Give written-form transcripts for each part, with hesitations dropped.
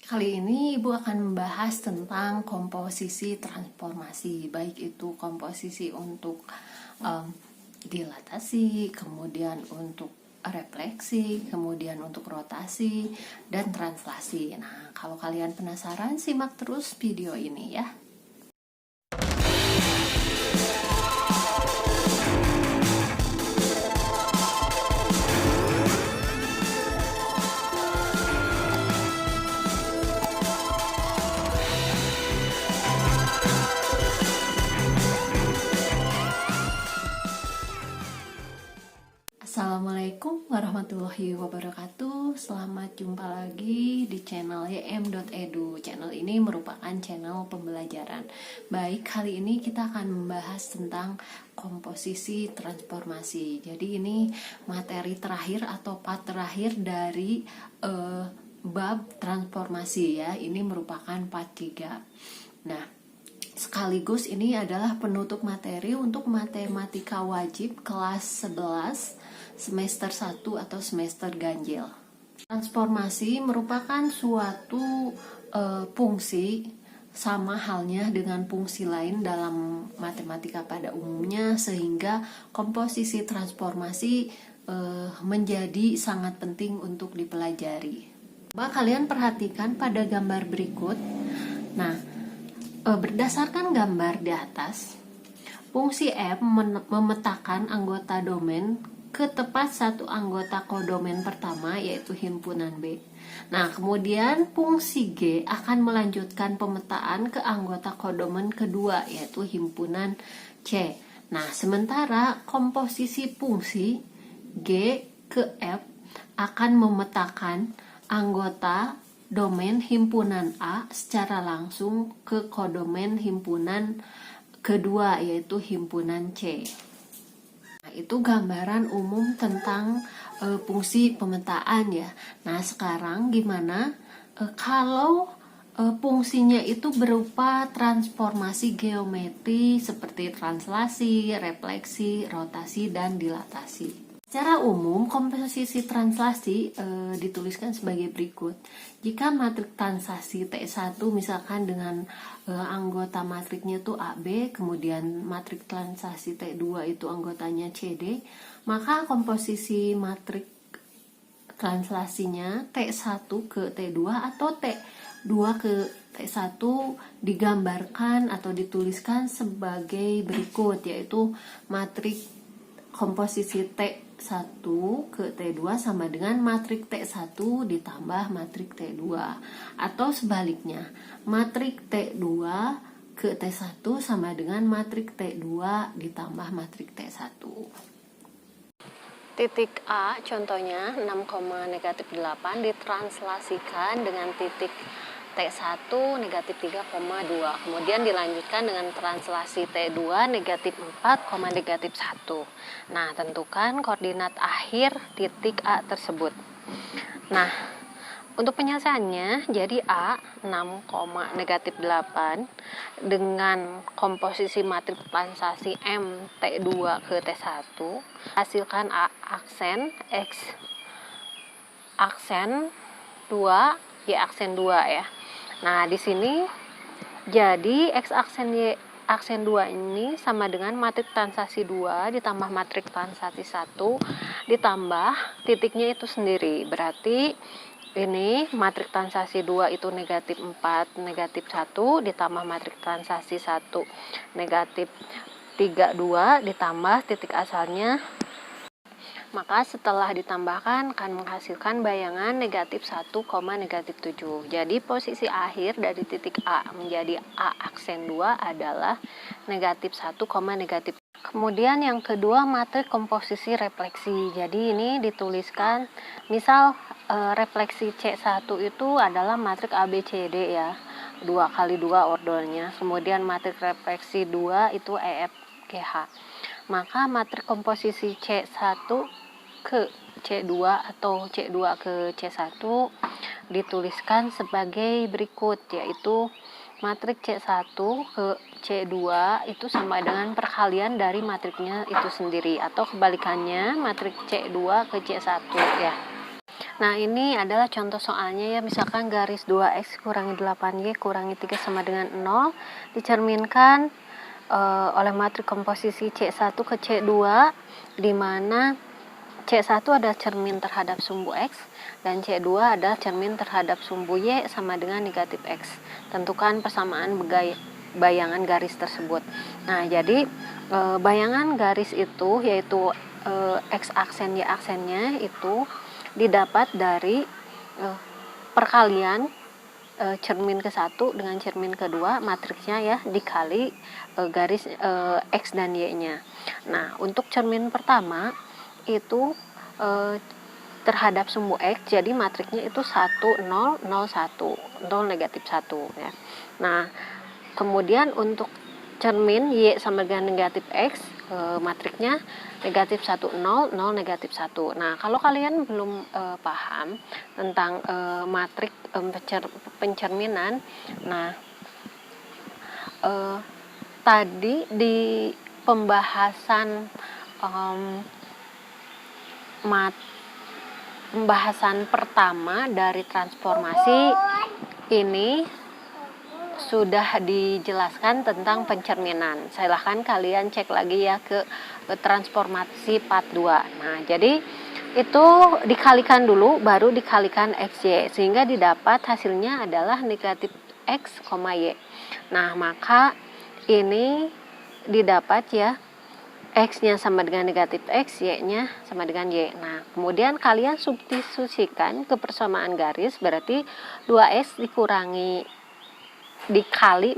Kali ini Ibu akan membahas tentang komposisi transformasi, baik itu komposisi untuk dilatasi, kemudian untuk refleksi, kemudian untuk rotasi, dan translasi. Nah, kalau kalian penasaran, simak terus video ini ya. Assalamualaikum warahmatullahi wabarakatuh. Selamat jumpa lagi di channel ym.edu. Channel ini merupakan channel pembelajaran. Baik, kali ini kita akan membahas tentang komposisi transformasi. Jadi ini materi terakhir atau part terakhir dari bab transformasi ya. Ini merupakan part 3. Nah, sekaligus ini adalah penutup materi untuk matematika wajib kelas 11 semester 1 atau semester ganjil. Transformasi merupakan suatu fungsi sama halnya dengan fungsi lain dalam matematika pada umumnya, sehingga komposisi transformasi menjadi sangat penting untuk dipelajari. Coba kalian perhatikan pada gambar berikut. Nah, berdasarkan gambar di atas, fungsi f memetakan anggota domain ke tepat satu anggota kodomain pertama, yaitu himpunan B. Nah, kemudian fungsi G akan melanjutkan pemetaan ke anggota kodomain kedua, yaitu himpunan C. Nah, sementara komposisi fungsi G ke F akan memetakan anggota domain himpunan A secara langsung ke kodomain himpunan kedua, yaitu himpunan C. Nah, itu gambaran umum tentang fungsi pemetaan ya. Nah, sekarang gimana kalau fungsinya itu berupa transformasi geometri seperti translasi, refleksi, rotasi, dan dilatasi. Secara umum, komposisi translasi dituliskan sebagai berikut. Jika matrik translasi T1 misalkan dengan anggota matriknya itu AB, kemudian matrik translasi T2 itu anggotanya CD, maka komposisi matrik translasinya T1 ke T2 atau T2 ke T1 digambarkan atau dituliskan sebagai berikut, yaitu matrik komposisi T1 ke T2 sama dengan matrik T1 ditambah matrik T2, atau sebaliknya matrik T2 ke T1 sama dengan matrik T2 ditambah matrik T1. Titik A contohnya 6,-8 ditranslasikan dengan titik T1 negatif 3,2, kemudian dilanjutkan dengan translasi T2 negatif 4, negatif 1. Nah, tentukan koordinat akhir titik A tersebut. Nah, untuk penyelesaiannya, jadi A 6,-8 dengan komposisi matrik translasi M T2 ke T1, hasilkan A aksen X aksen 2, Y aksen 2 ya. Nah, di sini jadi X aksen Y aksen 2 ini sama dengan matrik translasi 2 ditambah matrik translasi 1 ditambah titiknya itu sendiri. Berarti ini matrik translasi 2 itu negatif 4, negatif 1 ditambah matrik translasi 1 negatif 32 ditambah titik asalnya. Maka setelah ditambahkan akan menghasilkan bayangan negatif 1, negatif 7. Jadi posisi akhir dari titik A menjadi A aksen 2 adalah negatif 1, negatif. Kemudian yang kedua matrik komposisi refleksi. Jadi ini dituliskan misal refleksi C1 itu adalah matrik ABCD ya, 2 kali 2 ordernya. Kemudian matrik refleksi 2 itu EFGH. Maka matrik komposisi C1 ke C2 atau C2 ke C1 dituliskan sebagai berikut, yaitu matrik C1 ke C2 itu sama dengan perkalian dari matriknya itu sendiri, atau kebalikannya matrik C2 ke C1 ya. Nah, ini adalah contoh soalnya ya, misalkan garis 2x kurangi 8y kurangi 3 sama dengan 0, dicerminkan oleh matrik komposisi C1 ke C2, di mana C1 adalah cermin terhadap sumbu X, dan C2 adalah cermin terhadap sumbu Y sama dengan negatif X. Tentukan persamaan bayangan garis tersebut. Nah, jadi bayangan garis itu, yaitu X aksen Y aksennya itu didapat dari perkalian cermin ke-1 dengan cermin kedua, matriksnya ya, dikali garis X dan Y-nya. Nah, untuk cermin pertama itu terhadap sumbu X, jadi matriksnya itu 1, 0, 0, 1, 0, negatif 1 ya. Nah, kemudian untuk cermin Y sama dengan negatif X, matriknya negatif 1, 0, 0, negatif 1. Nah, kalau kalian belum paham tentang matrik pencerminan, nah tadi di pembahasan pembahasan pertama dari transformasi ini sudah dijelaskan tentang pencerminan. Silahkan kalian cek lagi ya ke transformasi part 2. Nah, jadi itu dikalikan dulu, baru dikalikan XY, sehingga didapat hasilnya adalah negatif X, Y. Nah, maka ini didapat ya, X-nya sama dengan negatif X, Y-nya sama dengan Y. Nah, kemudian kalian substitusikan ke persamaan garis, berarti 2X dikali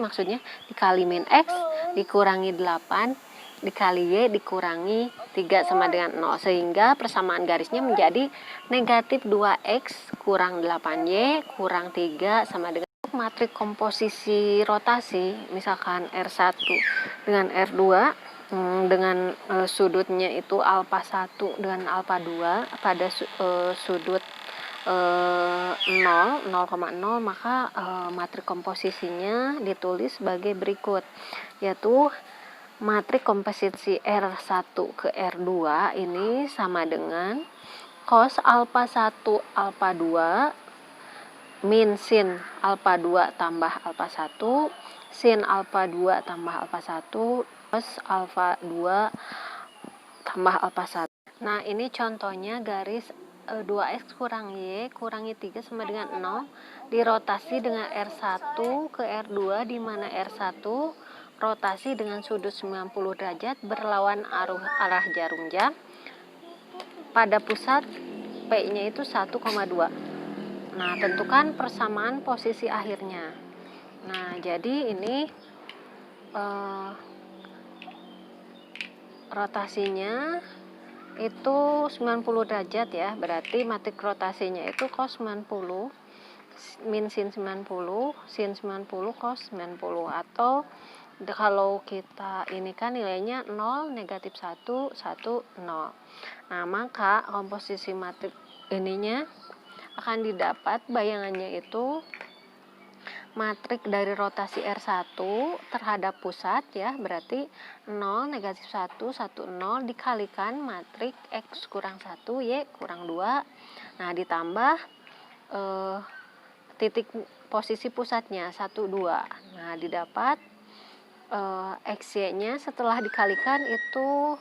min X dikurangi 8 dikali Y dikurangi 3 sama dengan 0, sehingga persamaan garisnya menjadi negatif 2X kurang 8Y kurang 3 sama dengan matrik komposisi rotasi, misalkan R1 dengan R2 dengan sudutnya itu alfa 1 dengan alfa 2 pada sudut 0,0, maka matrik komposisinya ditulis sebagai berikut, yaitu matrik komposisi R1 ke R2 ini sama dengan cos alfa 1 alfa 2 min sin alfa 2 tambah alfa 1 sin alfa 2 tambah alfa 1 cos alfa 2 tambah alfa 1. Nah, ini contohnya garis 2X kurang Y kurangi 3 sama dengan 0 dirotasi dengan R1 ke R2, di mana R1 rotasi dengan sudut 90 derajat berlawan arah jarum jam. Pada pusat P-nya itu 1,2. Nah, tentukan persamaan posisi akhirnya. Nah, jadi ini rotasinya itu 90 derajat ya, berarti matrik rotasinya itu cos 90 min sin 90 sin 90 cos 90, atau kalau kita ini kan nilainya 0 negatif 1 1 0. Nah, maka komposisi matrik ininya akan didapat bayangannya itu matrik dari rotasi R1 terhadap pusat ya, berarti 0 negatif 1 1 0 dikalikan matrik X kurang 1 Y kurang 2. Nah, ditambah titik posisi pusatnya 1 2. Nah, didapat XY-nya setelah dikalikan itu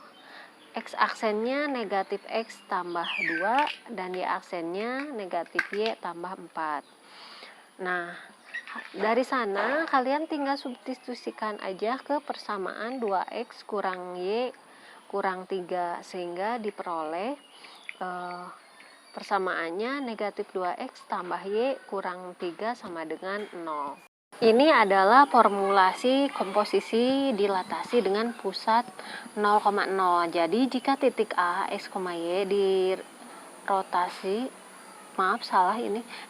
X aksennya negatif X tambah 2 dan Y aksennya negatif Y tambah 4. Nah, dari sana kalian tinggal substitusikan aja ke persamaan 2X kurang Y kurang 3, sehingga diperoleh persamaannya negatif 2X tambah Y kurang 3 sama dengan 0. Ini adalah formulasi komposisi dilatasi dengan pusat 0,0. Jadi jika titik A, X, Y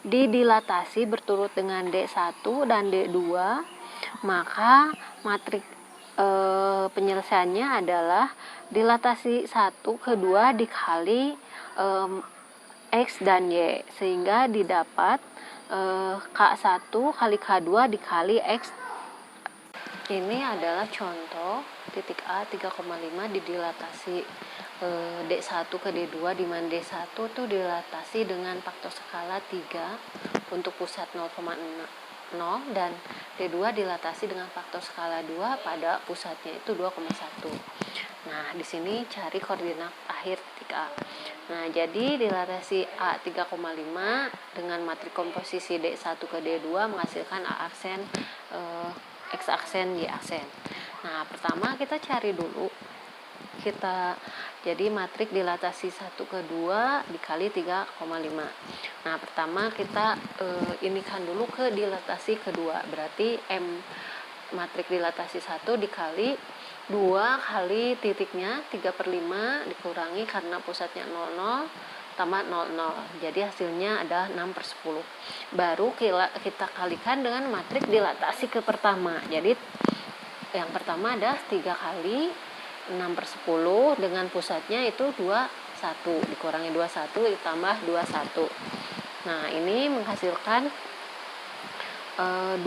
didilatasi berturut dengan D1 dan D2, maka matrik penyelesaiannya adalah dilatasi 1 ke 2 dikali X dan Y, sehingga didapat K1 kali K2 dikali X. Ini adalah contoh titik A 3,5 didilatasi D1 ke D2, di mana D1 tuh dilatasi dengan faktor skala 3 untuk pusat 0,0 dan D2 dilatasi dengan faktor skala 2 pada pusatnya itu 2,1. Nah, di sini cari koordinat akhir titik A. Nah, jadi dilatasi A 3,5 dengan matrik komposisi D1 ke D2 menghasilkan A aksen, X aksen, Y aksen. Nah, pertama kita cari dulu, jadi matrik dilatasi 1 ke 2 dikali 3,5. Nah, pertama kita inikan dulu ke dilatasi kedua, berarti M matrik dilatasi 1 dikali 2 kali titiknya 3/5 dikurangi karena pusatnya 00 tambah 00, jadi hasilnya adalah 6/10. Baru kita kalikan dengan matrik dilatasi ke pertama, jadi yang pertama adalah 3 kali 6/10 dengan pusatnya itu 21 dikurangi 21 ditambah 21. Nah, ini menghasilkan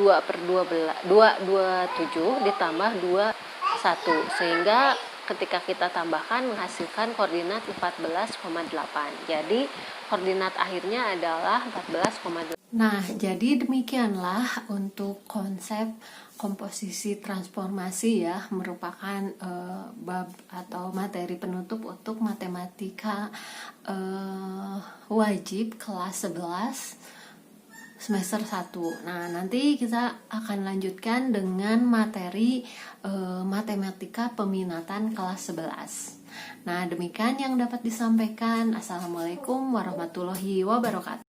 2/27 ditambah 21, sehingga ketika kita tambahkan menghasilkan koordinat 14,8. Jadi koordinat akhirnya adalah 14,8. Nah, jadi demikianlah untuk konsep komposisi transformasi ya, merupakan bab atau materi penutup untuk matematika wajib kelas 11 semester 1. Nah, nanti kita akan lanjutkan dengan materi matematika peminatan kelas 11. Nah, demikian yang dapat disampaikan. Assalamualaikum warahmatullahi wabarakatuh.